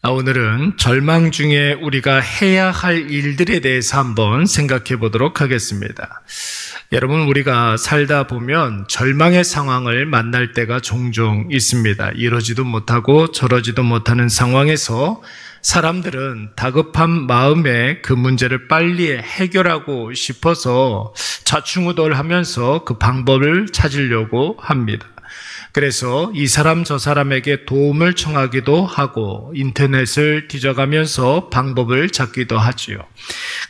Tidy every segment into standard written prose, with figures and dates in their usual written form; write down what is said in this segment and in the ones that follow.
오늘은 절망 중에 우리가 해야 할 일들에 대해서 한번 생각해 보도록 하겠습니다. 여러분, 우리가 살다 보면 절망의 상황을 만날 때가 종종 있습니다. 이러지도 못하고 저러지도 못하는 상황에서 사람들은 다급한 마음에 그 문제를 빨리 해결하고 싶어서 좌충우돌하면서 그 방법을 찾으려고 합니다. 그래서 이 사람 저 사람에게 도움을 청하기도 하고 인터넷을 뒤져가면서 방법을 찾기도 하지요.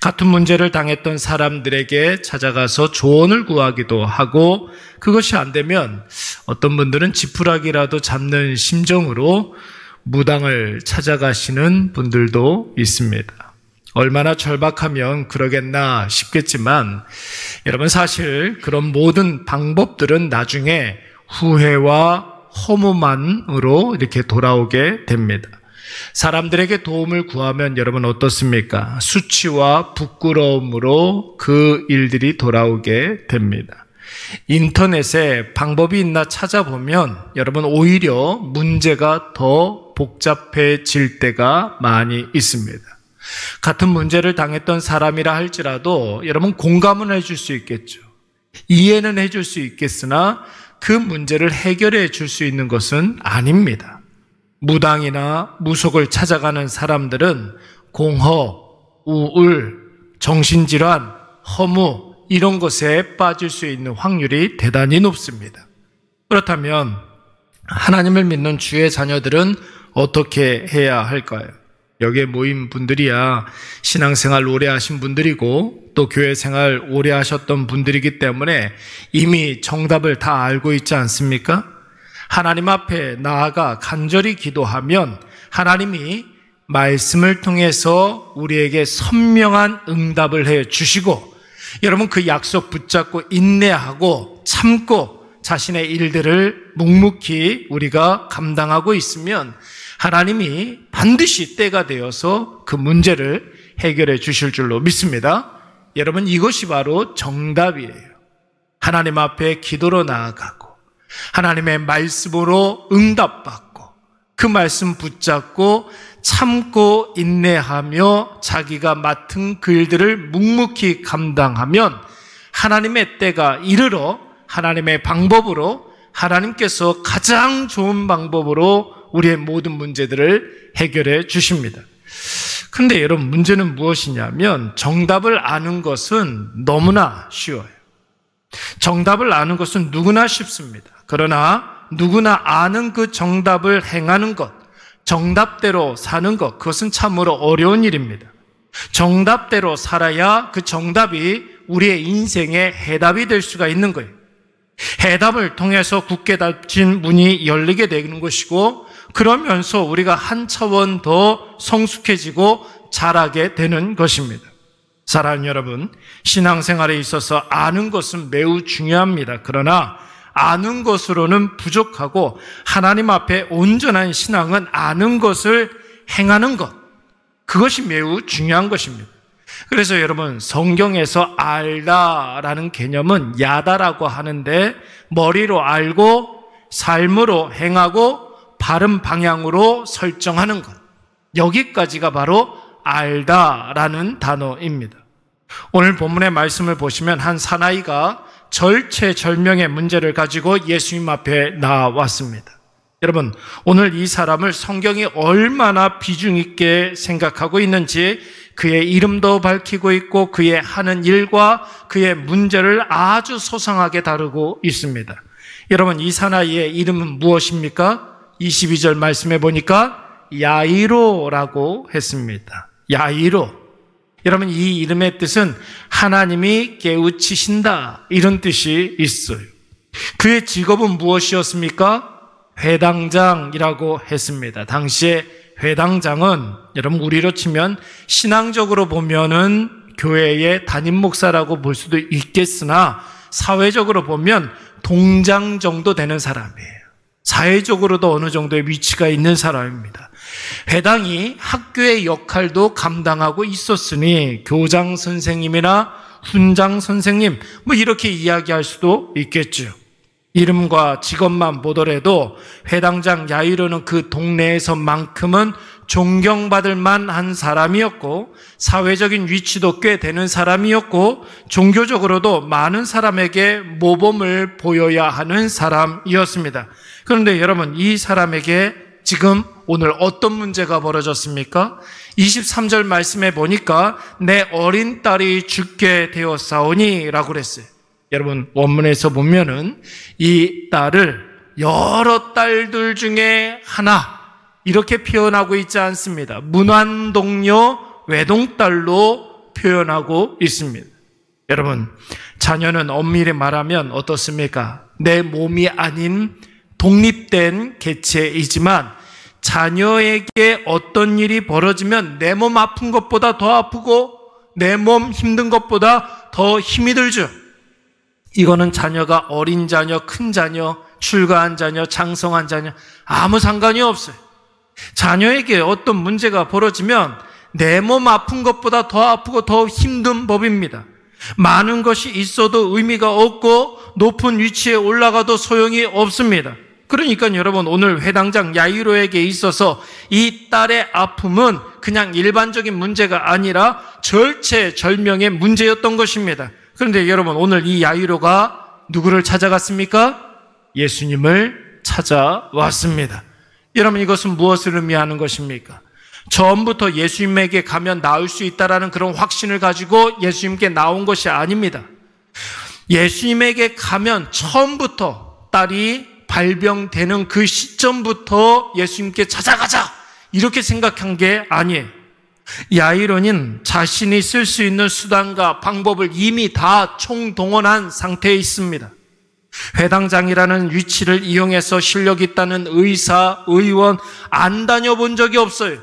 같은 문제를 당했던 사람들에게 찾아가서 조언을 구하기도 하고, 그것이 안 되면 어떤 분들은 지푸라기라도 잡는 심정으로 무당을 찾아가시는 분들도 있습니다. 얼마나 절박하면 그러겠나 싶겠지만, 여러분, 사실 그런 모든 방법들은 나중에 후회와 허무만으로 이렇게 돌아오게 됩니다. 사람들에게 도움을 구하면 여러분 어떻습니까? 수치와 부끄러움으로 그 일들이 돌아오게 됩니다. 인터넷에 방법이 있나 찾아보면 여러분 오히려 문제가 더 복잡해질 때가 많이 있습니다. 같은 문제를 당했던 사람이라 할지라도 여러분 공감은 해줄 수 있겠죠. 이해는 해줄 수 있겠으나 그 문제를 해결해 줄 수 있는 것은 아닙니다. 무당이나 무속을 찾아가는 사람들은 공허, 우울, 정신질환, 허무 이런 것에 빠질 수 있는 확률이 대단히 높습니다. 그렇다면 하나님을 믿는 주의 자녀들은 어떻게 해야 할까요? 여기에 모인 분들이야 신앙생활 오래 하신 분들이고 또 교회생활 오래 하셨던 분들이기 때문에 이미 정답을 다 알고 있지 않습니까? 하나님 앞에 나아가 간절히 기도하면 하나님이 말씀을 통해서 우리에게 선명한 응답을 해 주시고, 여러분 그 약속 붙잡고 인내하고 참고 자신의 일들을 묵묵히 우리가 감당하고 있으면 하나님이 반드시 때가 되어서 그 문제를 해결해 주실 줄로 믿습니다. 여러분, 이것이 바로 정답이에요. 하나님 앞에 기도로 나아가고 하나님의 말씀으로 응답받고 그 말씀 붙잡고 참고 인내하며 자기가 맡은 그 일들을 묵묵히 감당하면 하나님의 때가 이르러 하나님의 방법으로, 하나님께서 가장 좋은 방법으로 우리의 모든 문제들을 해결해 주십니다. 근데 여러분, 문제는 무엇이냐면 정답을 아는 것은 너무나 쉬워요. 정답을 아는 것은 누구나 쉽습니다. 그러나 누구나 아는 그 정답을 행하는 것, 정답대로 사는 것, 그것은 참으로 어려운 일입니다. 정답대로 살아야 그 정답이 우리의 인생의 해답이 될 수가 있는 거예요. 해답을 통해서 굳게 닫힌 문이 열리게 되는 것이고, 그러면서 우리가 한 차원 더 성숙해지고 자라게 되는 것입니다. 사랑하는 여러분, 신앙생활에 있어서 아는 것은 매우 중요합니다. 그러나 아는 것으로는 부족하고 하나님 앞에 온전한 신앙은 아는 것을 행하는 것, 그것이 매우 중요한 것입니다. 그래서 여러분, 성경에서 알다라는 개념은 야다라고 하는데, 머리로 알고 삶으로 행하고 바른 방향으로 설정하는 것, 여기까지가 바로 알다라는 단어입니다. 오늘 본문의 말씀을 보시면 한 사나이가 절체절명의 문제를 가지고 예수님 앞에 나왔습니다. 여러분, 오늘 이 사람을 성경이 얼마나 비중 있게 생각하고 있는지 그의 이름도 밝히고 있고 그의 하는 일과 그의 문제를 아주 소상하게 다루고 있습니다. 여러분, 이 사나이의 이름은 무엇입니까? 22절 말씀해 보니까 야이로라고 했습니다. 야이로. 여러분, 이 이름의 뜻은 하나님이 깨우치신다, 이런 뜻이 있어요. 그의 직업은 무엇이었습니까? 회당장이라고 했습니다. 당시에 회당장은 여러분 우리로 치면 신앙적으로 보면은 교회의 담임 목사라고 볼 수도 있겠으나 사회적으로 보면 동장 정도 되는 사람이에요. 사회적으로도 어느 정도의 위치가 있는 사람입니다. 회당이 학교의 역할도 감당하고 있었으니 교장 선생님이나 훈장 선생님 이렇게 이야기할 수도 있겠죠. 이름과 직업만 보더라도 회당장 야이로는 그 동네에서만큼은 존경받을 만한 사람이었고 사회적인 위치도 꽤 되는 사람이었고 종교적으로도 많은 사람에게 모범을 보여야 하는 사람이었습니다. 그런데 여러분, 이 사람에게 지금 오늘 어떤 문제가 벌어졌습니까? 23절 말씀에 보니까 내 어린 딸이 죽게 되었사오니 라고 그랬어요. 여러분, 원문에서 보면은 이 딸을 여러 딸들 중에 하나 이렇게 표현하고 있지 않습니다. 문안동료 외동딸로 표현하고 있습니다. 여러분, 자녀는 엄밀히 말하면 어떻습니까? 내 몸이 아닌 독립된 개체이지만 자녀에게 어떤 일이 벌어지면 내 몸 아픈 것보다 더 아프고 내 몸 힘든 것보다 더 힘이 들죠. 이거는 자녀가 어린 자녀, 큰 자녀, 출가한 자녀, 장성한 자녀 아무 상관이 없어요. 자녀에게 어떤 문제가 벌어지면 내 몸 아픈 것보다 더 아프고 더 힘든 법입니다. 많은 것이 있어도 의미가 없고 높은 위치에 올라가도 소용이 없습니다. 그러니까 여러분, 오늘 회당장 야이로에게 있어서 이 딸의 아픔은 그냥 일반적인 문제가 아니라 절체절명의 문제였던 것입니다. 그런데 여러분, 오늘 이 야이로가 누구를 찾아갔습니까? 예수님을 찾아왔습니다. 여러분, 이것은 무엇을 의미하는 것입니까? 처음부터 예수님에게 가면 나을 수 있다라는 그런 확신을 가지고 예수님께 나온 것이 아닙니다. 예수님에게 가면 처음부터 딸이 발병되는 그 시점부터 예수님께 찾아가자 이렇게 생각한 게 아니에요. 야이로는 자신이 쓸 수 있는 수단과 방법을 이미 다 총동원한 상태에 있습니다. 회당장이라는 위치를 이용해서 실력 있다는 의사, 의원 안 다녀본 적이 없어요.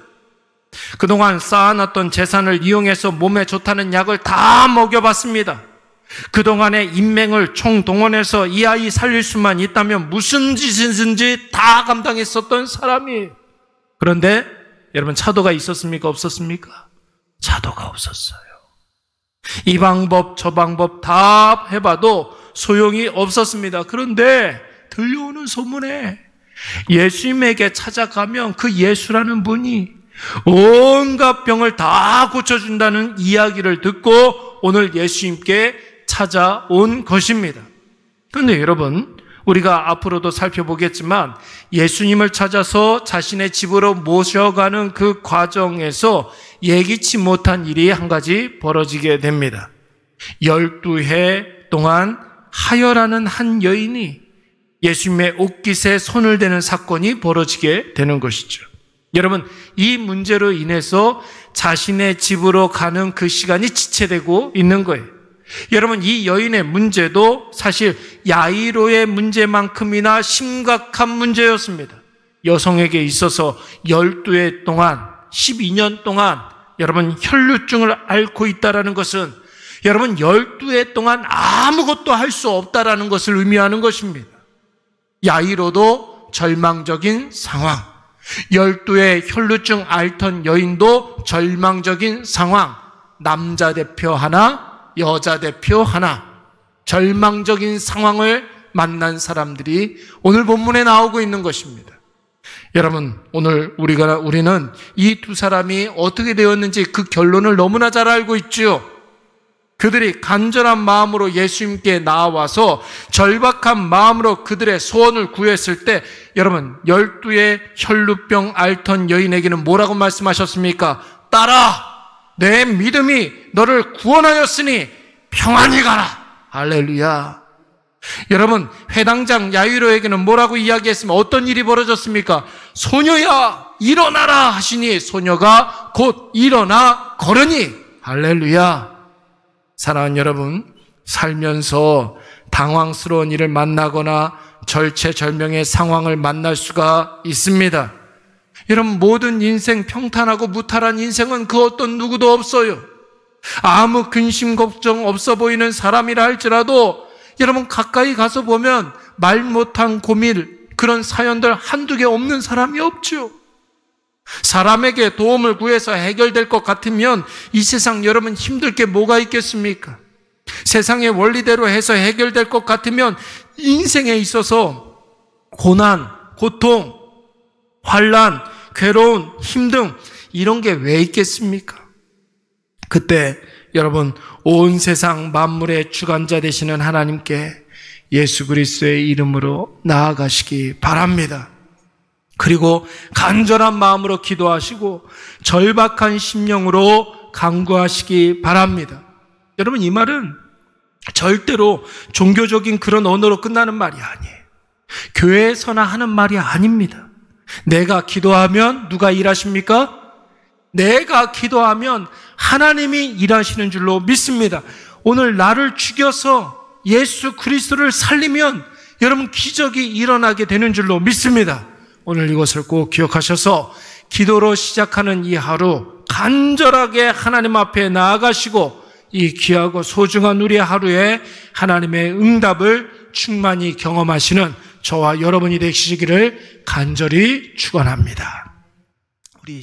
그동안 쌓아놨던 재산을 이용해서 몸에 좋다는 약을 다 먹여봤습니다. 그동안의 인맥을 총동원해서 이 아이 살릴 수만 있다면 무슨 짓이든지 다 감당했었던 사람이에요. 그런데 여러분, 차도가 있었습니까? 없었습니까? 차도가 없었어요. 이 방법 저 방법 다 해봐도 소용이 없었습니다. 그런데 들려오는 소문에 예수님에게 찾아가면 그 예수라는 분이 온갖 병을 다 고쳐준다는 이야기를 듣고 오늘 예수님께 찾아온 것입니다. 그런데 여러분, 우리가 앞으로도 살펴보겠지만 예수님을 찾아서 자신의 집으로 모셔가는 그 과정에서 예기치 못한 일이 한 가지 벌어지게 됩니다. 12해 동안 하여라는 한 여인이 예수님의 옷깃에 손을 대는 사건이 벌어지게 되는 것이죠. 여러분, 이 문제로 인해서 자신의 집으로 가는 그 시간이 지체되고 있는 거예요. 여러분, 이 여인의 문제도 사실 야이로의 문제만큼이나 심각한 문제였습니다. 여성에게 있어서 12해 동안, 12년 동안 여러분 혈루증을 앓고 있다는 것은 여러분 12해 동안 아무것도 할 수 없다는 것을 의미하는 것입니다. 야이로도 절망적인 상황, 12해 혈루증 앓던 여인도 절망적인 상황, 남자 대표 하나, 여자 대표 하나, 절망적인 상황을 만난 사람들이 오늘 본문에 나오고 있는 것입니다. 여러분, 오늘 우리는 이 두 사람이 어떻게 되었는지 그 결론을 너무나 잘 알고 있죠. 그들이 간절한 마음으로 예수님께 나와서 절박한 마음으로 그들의 소원을 구했을 때 여러분, 12의 혈루병 앓던 여인에게는 뭐라고 말씀하셨습니까? 딸아, 내 믿음이 너를 구원하였으니 평안히 가라. 할렐루야. 여러분, 회당장 야이로에게는 뭐라고 이야기했으면 어떤 일이 벌어졌습니까? 소녀야 일어나라 하시니 소녀가 곧 일어나 걸으니. 할렐루야. 사랑하는 여러분, 살면서 당황스러운 일을 만나거나 절체절명의 상황을 만날 수가 있습니다. 여러분, 모든 인생 평탄하고 무탈한 인생은 그 어떤 누구도 없어요. 아무 근심 걱정 없어 보이는 사람이라 할지라도 여러분 가까이 가서 보면 말 못한 고민, 그런 사연들 한두 개 없는 사람이 없죠. 사람에게 도움을 구해서 해결될 것 같으면 이 세상 여러분 힘들 게 뭐가 있겠습니까? 세상의 원리대로 해서 해결될 것 같으면 인생에 있어서 고난, 고통, 환난 괴로운, 힘듦, 이런 게 왜 있겠습니까? 그때 여러분, 온 세상 만물의 주관자 되시는 하나님께 예수 그리스도의 이름으로 나아가시기 바랍니다. 그리고 간절한 마음으로 기도하시고 절박한 심령으로 간구하시기 바랍니다. 여러분, 이 말은 절대로 종교적인 그런 언어로 끝나는 말이 아니에요. 교회에서나 하는 말이 아닙니다. 내가 기도하면 누가 일하십니까? 내가 기도하면 하나님이 일하시는 줄로 믿습니다. 오늘 나를 죽여서 예수 그리스도를 살리면 여러분 기적이 일어나게 되는 줄로 믿습니다. 오늘 이것을 꼭 기억하셔서 기도로 시작하는 이 하루 간절하게 하나님 앞에 나아가시고 이 귀하고 소중한 우리 하루에 하나님의 응답을 충만히 경험하시는 저와 여러분이 되시기를 간절히 축원합니다. 우리